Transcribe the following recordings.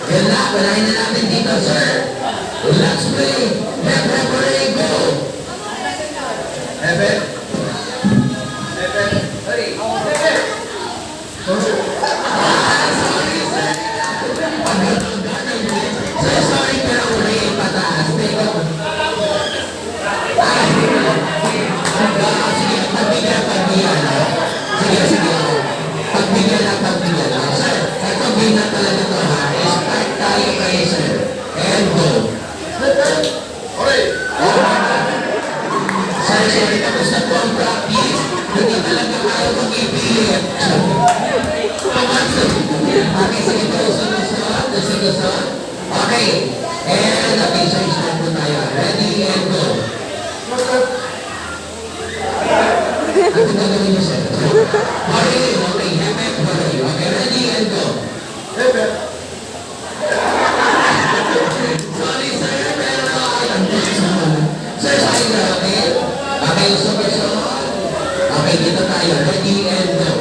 Yun na, walahin na natin dito, sir. Let's play. Referee, go. Evan. Evan. Sorry. Evan. Sir, sorry, pero uli pataas. Sige, pagbigyan. Sige. Pagbigyan. Sir, ito game na talaga to ha. Start tayo kayo, sir. And go. Okay. Sir, sorry, tapos na po ang practice. Hindi talaga kayo mag-ipilit. Okay, sige po. Sunod. Okay. And official start po tayo. Ready and go. Ano gagawin niyo, sir? Okay. Okay, ready and go. Sorry, sir, pero sir, okay? Okay, so. Okay, dito tayo. Ready and go.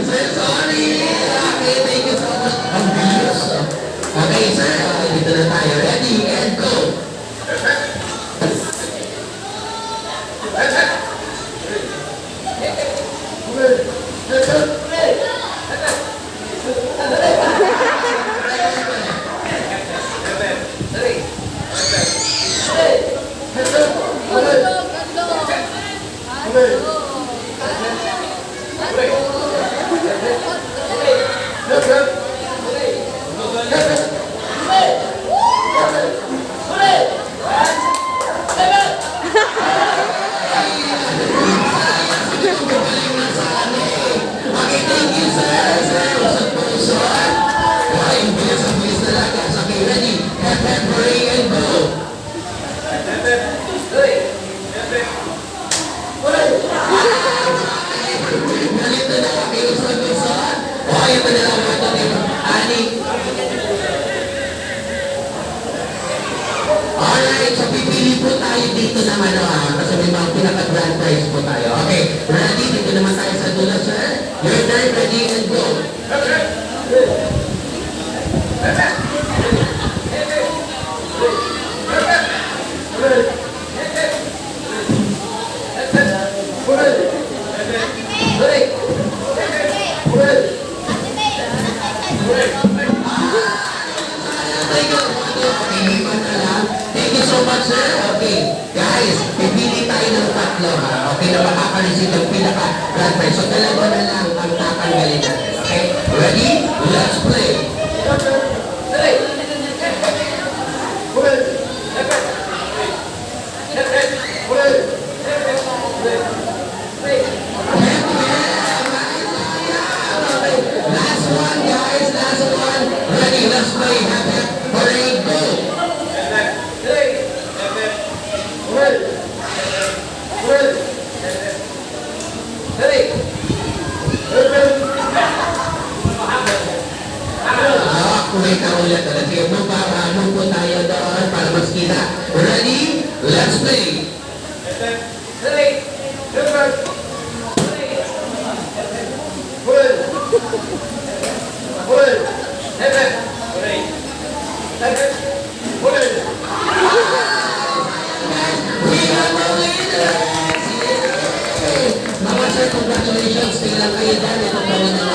Sir, sorry. Okay, thank you so much. Ang bilis. Okay, sir. Okay, dito na tayo. Ready and go. Alright, so pipili po tayo dito naman kasi may mga pinaka-grand prize po tayo. Okay, ready? Dito naman tayo sa dulo, sir. Your turn, ready and go. Thank you so much, sir. Okay, guys, pipili tayo ng tatlo, ha? Okay, na makakareceive ng pinaka-grand prize. So, dalawa na lang ang tatanggalin natin. Okay, ready? Let's play. Last one, guys. Last one. Ready? Let's play. Parade, go. Kumita ulit. Sige po, paano po tayo doon para mas kita. Ready? Let's play. Mga sir, congratulations. Tingnan kayo dyan. Ito po na